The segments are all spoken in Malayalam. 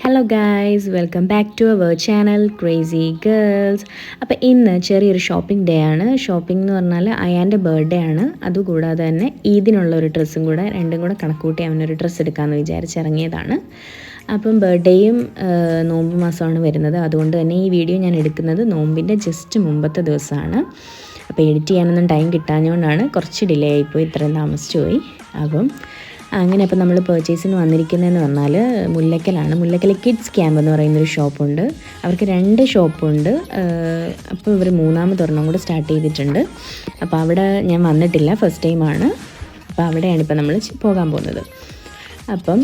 Hello guys, welcome back to our channel crazy girls. അപ്പോൾ ഇന്ന് ചെറിയൊരു ഷോപ്പിംഗ് ഡേ ആണ്. ഷോപ്പിംഗ് എന്ന് പറഞ്ഞാൽ അയാൻ്റെ ബർത്ത്ഡേ ആണ്. അതുകൂടാതെ തന്നെ ഈദിനുള്ള ഒരു ഡ്രസ്സും കൂടെ, രണ്ടും കൂടെ കണക്കൂട്ടി അവനൊരു ഡ്രസ്സ് എടുക്കാമെന്ന് വിചാരിച്ചിറങ്ങിയതാണ്. അപ്പം ബർത്ത്ഡേയും നോമ്പ് മാസമാണ് വരുന്നത്. അതുകൊണ്ട് തന്നെ ഈ വീഡിയോ ഞാൻ എടുക്കുന്നത് നോമ്പിൻ്റെ ജസ്റ്റ് മുമ്പത്തെ ദിവസമാണ്. അപ്പോൾ എഡിറ്റ് ചെയ്യാനൊന്നും ടൈം കിട്ടാഞ്ഞുകൊണ്ടാണ് കുറച്ച് ഡിലേ ആയിപ്പോയി, ഇത്രയും താമസിച്ചു പോയി. അങ്ങനെ അപ്പോൾ നമ്മൾ പർച്ചേസിന് വന്നിരിക്കുന്നതെന്ന് പറഞ്ഞാൽ മുല്ലക്കലാണ്. മുല്ലക്കൽ കിഡ്സ് ക്യാമ്പ് എന്ന് പറയുന്നൊരു ഷോപ്പുണ്ട്. അവർക്ക് 2 ഷോപ്പുണ്ട്. അപ്പോൾ ഇവർ 3ാമത് ഒരെണ്ണം കൂടെ സ്റ്റാർട്ട് ചെയ്തിട്ടുണ്ട്. അപ്പോൾ അവിടെ ഞാൻ വന്നിട്ടില്ല, ഫസ്റ്റ് ടൈമാണ്. അപ്പോൾ അവിടെയാണ് ഇപ്പോൾ നമ്മൾ പോകാൻ പോകുന്നത്. അപ്പം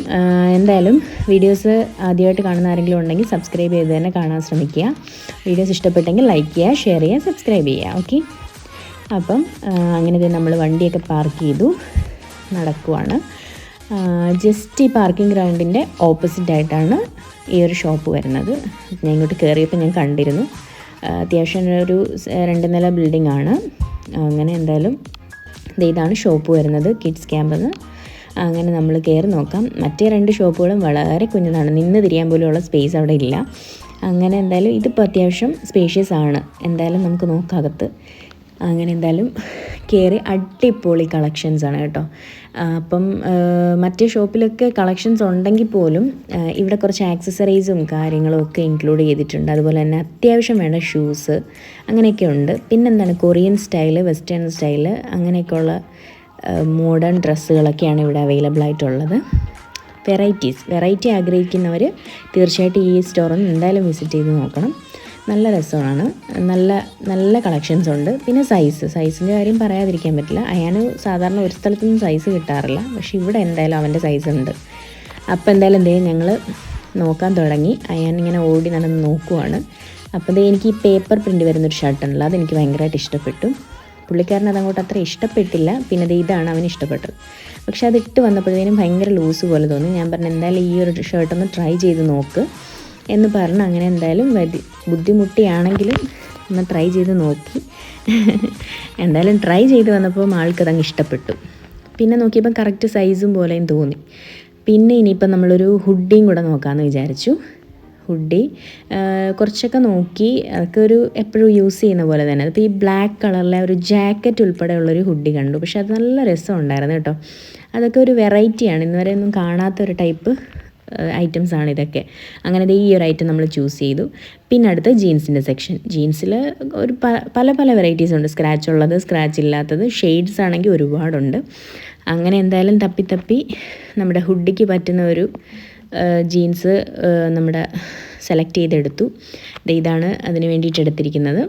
എന്തായാലും വീഡിയോസ് ആദ്യമായിട്ട് കാണുന്ന ആരെങ്കിലും ഉണ്ടെങ്കിൽ സബ്സ്ക്രൈബ് ചെയ്ത് തന്നെ കാണാൻ ശ്രമിക്കുക. വീഡിയോസ് ഇഷ്ടപ്പെട്ടെങ്കിൽ ലൈക്ക് ചെയ്യുക, ഷെയർ ചെയ്യുക, സബ്സ്ക്രൈബ് ചെയ്യുക. ഓക്കെ, അപ്പം അങ്ങനെ നമ്മൾ വണ്ടിയൊക്കെ പാർക്ക് ചെയ്തു നടക്കുവാണ്. ജസ്റ്റ് ഈ പാർക്കിംഗ് ഗ്രൗണ്ടിൻ്റെ ഓപ്പോസിറ്റായിട്ടാണ് ഈ ഒരു ഷോപ്പ് വരുന്നത്. ഞാൻ ഇങ്ങോട്ട് കയറിയപ്പോൾ ഞാൻ കണ്ടിരുന്നു. അത്യാവശ്യം ഒരു 2 നില ബിൽഡിംഗ് ആണ്. അങ്ങനെ എന്തായാലും ഇതാണ് ഷോപ്പ് വരുന്നത്, കിഡ്സ് ക്യാമ്പെന്ന്. അങ്ങനെ നമ്മൾ കയറി നോക്കാം. മറ്റേ 2 ഷോപ്പുകളും വളരെ കുഞ്ഞതാണ്, നിന്ന് തിരിയാൻ പോലെയുള്ള സ്പേസ് അവിടെ ഇല്ല. അങ്ങനെ എന്തായാലും ഇതിപ്പോൾ അത്യാവശ്യം സ്പേഷ്യസ് ആണ്. എന്തായാലും നമുക്ക് നോക്കാം അകത്ത്. അങ്ങനെ എന്തായാലും കയറി, അടിപൊളി കളക്ഷൻസാണ് കേട്ടോ. അപ്പം മറ്റേ ഷോപ്പിലൊക്കെ കളക്ഷൻസ് ഉണ്ടെങ്കിൽ പോലും ഇവിടെ കുറച്ച് ആക്സസറീസും കാര്യങ്ങളും ഒക്കെ ഇൻക്ലൂഡ് ചെയ്തിട്ടുണ്ട്. അതുപോലെ തന്നെ അത്യാവശ്യം വേണ്ട ഷൂസ് അങ്ങനെയൊക്കെ ഉണ്ട്. പിന്നെന്താണ് കൊറിയൻ സ്റ്റൈല്, വെസ്റ്റേൺ സ്റ്റൈല് അങ്ങനെയൊക്കെയുള്ള മോഡേൺ ഡ്രസ്സുകളൊക്കെയാണ് ഇവിടെ അവൈലബിൾ ആയിട്ടുള്ളത്. വെറൈറ്റി ആഗ്രഹിക്കുന്നവർ തീർച്ചയായിട്ടും ഈ സ്റ്റോറൊന്ന് എന്തായാലും വിസിറ്റ് ചെയ്ത് നോക്കണം. നല്ല രസമാണ്, നല്ല കളക്ഷൻസ് ഉണ്ട്. പിന്നെ സൈസിൻ്റെ കാര്യം പറയാതിരിക്കാൻ പറ്റില്ല. അയാന് സാധാരണ ഒരു സ്ഥലത്തൊന്നും സൈസ് കിട്ടാറില്ല, പക്ഷേ ഇവിടെ എന്തായാലും അവൻ്റെ സൈസ് ഉണ്ട്. അപ്പോൾ എന്തായാലും ഞങ്ങൾ നോക്കാൻ തുടങ്ങി. അയാൻ ഇങ്ങനെ ഓടി നടന്ന് നോക്കുവാണ്. അപ്പോൾ എനിക്ക് ഈ പേപ്പർ പ്രിൻ്റ് വരുന്നൊരു ഷർട്ടുണ്ടല്ലോ, അതെനിക്ക് ഭയങ്കരമായിട്ട് ഇഷ്ടപ്പെട്ടു. പുള്ളിക്കാരൻ അതങ്ങോട്ട് അത്ര ഇഷ്ടപ്പെട്ടില്ല. പിന്നെ ഇതാണ് അവന് ഇഷ്ടപ്പെട്ടത്. പക്ഷെ അതിട്ട് വന്നപ്പോഴത്തേനും ഭയങ്കര ലൂസ് പോലെ തോന്നി. ഞാൻ പറഞ്ഞു എന്തായാലും ഈ ഒരു ഷർട്ടൊന്ന് ട്രൈ ചെയ്ത് നോക്ക് എന്ന് പറഞ്ഞ് അങ്ങനെ എന്തായാലും ബുദ്ധിമുട്ടിയാണെങ്കിലും ഒന്ന് ട്രൈ ചെയ്ത് നോക്കി. എന്തായാലും ട്രൈ ചെയ്ത് വന്നപ്പോൾ ആൾക്കതങ്ങ് ഇഷ്ടപ്പെട്ടു. പിന്നെ നോക്കിയപ്പോൾ കറക്റ്റ് സൈസും പോലെയും തോന്നി. പിന്നെ ഇനിയിപ്പോൾ നമ്മളൊരു ഹുഡിയും കൂടെ നോക്കാമെന്ന് വിചാരിച്ചു. ഹുഡി കുറച്ചൊക്കെ നോക്കി, അതൊക്കെ ഒരു എപ്പോഴും യൂസ് ചെയ്യുന്ന പോലെ തന്നെ. അപ്പോൾ ഈ ബ്ലാക്ക് കളറിലെ ഒരു ജാക്കറ്റ് ഉൾപ്പെടെയുള്ളൊരു ഹുഡി കണ്ടു. പക്ഷെ അത് നല്ല രസമുണ്ടായിരുന്നു കേട്ടോ. അതൊക്കെ ഒരു വെറൈറ്റിയാണ്, ഇന്നുവരെ ഒന്നും കാണാത്തൊരു ടൈപ്പ് ഐറ്റംസാണ് ഇതൊക്കെ. അങ്ങനെ ഈ ഒരു ഐറ്റം നമ്മൾ ചൂസ് ചെയ്തു. പിന്നെ അടുത്ത് ജീൻസിൻ്റെ സെക്ഷൻ. ജീൻസിൽ ഒരു പല വെറൈറ്റീസ് ഉണ്ട്. സ്ക്രാച്ച് ഉള്ളത്, സ്ക്രാച്ച് ഇല്ലാത്തത്, ഷെയ്ഡ്സ് ആണെങ്കിൽ ഒരുപാടുണ്ട്. അങ്ങനെ എന്തായാലും തപ്പി നമ്മുടെ ഹുഡിക്ക് പറ്റുന്ന ഒരു ജീൻസ് നമ്മുടെ സെലക്ട് ചെയ്തെടുത്തു. ഇതാണ് അതിന് വേണ്ടിയിട്ട് എടുത്തിരിക്കുന്നത്.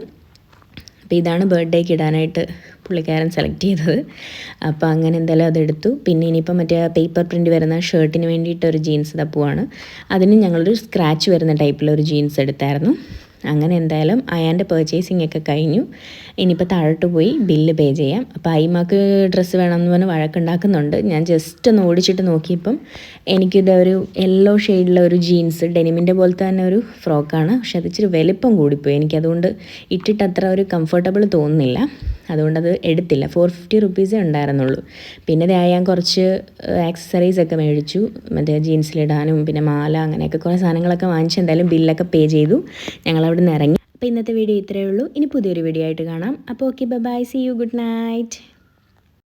അപ്പോൾ ഇതാണ് ബർത്ത്ഡേക്ക് ഇടാനായിട്ട് പുള്ളിക്കാരൻ സെലക്ട് ചെയ്തത്. അപ്പോൾ അങ്ങനെ എന്തായാലും അതെടുത്തു. പിന്നെ ഇനിയിപ്പോൾ മറ്റേ പേപ്പർ പ്രിൻ്റ് വരുന്ന ഷർട്ടിന് വേണ്ടിയിട്ടൊരു ജീൻസ് തപ്പുവാണ്. അതിന് ഞങ്ങളൊരു സ്ക്രാച്ച് വരുന്ന ടൈപ്പിലൊരു ജീൻസ് എടുത്തായിരുന്നു. അങ്ങനെ എന്തായാലും അയാൻ്റെ പർച്ചേസിംഗ് ഒക്കെ കഴിഞ്ഞു. ഇനിയിപ്പോൾ താഴോട്ട് പോയി ബില്ല് പേ ചെയ്യാം. അപ്പോൾ അയിമാക്ക് ഡ്രസ്സ് വേണമെന്ന് പറഞ്ഞ് വഴക്കുണ്ടാക്കുന്നുണ്ട്. ഞാൻ ജസ്റ്റ് ഒന്ന് ഓടിച്ചിട്ട് നോക്കിയപ്പം എനിക്കിതൊരു യെല്ലോ ഷെയ്ഡിലെ ഒരു ജീൻസ്, ഡെനിമിൻ്റെ പോലത്തെ തന്നെ ഒരു ഫ്രോക്കാണ്. പക്ഷെ അത് ഇച്ചിരി വലിപ്പം കൂടിപ്പോയി. എനിക്കതുകൊണ്ട് ഇട്ടിട്ട് അത്ര ഒരു കംഫർട്ടബിൾ തോന്നുന്നില്ല. അതുകൊണ്ടത് എടുത്തില്ല. 450 റുപ്പീസേ ഉണ്ടായിരുന്നുള്ളൂ. പിന്നെ ഞാൻ കുറച്ച് ആക്സസറീസൊക്കെ മേടിച്ചു, മറ്റേ ജീൻസിലിടാനും പിന്നെ മാല അങ്ങനെയൊക്കെ കുറേ സാധനങ്ങളൊക്കെ വാങ്ങിച്ച് എന്തായാലും ബില്ലൊക്കെ പേ ചെയ്തു. ഞങ്ങളവിടെ നിന്ന് ഇറങ്ങി. അപ്പോൾ ഇന്നത്തെ വീഡിയോ ഇത്രയേ ഉള്ളൂ. ഇനി പുതിയൊരു വീഡിയോ ആയിട്ട് കാണാം. അപ്പോൾ okay, bye, see you, good night.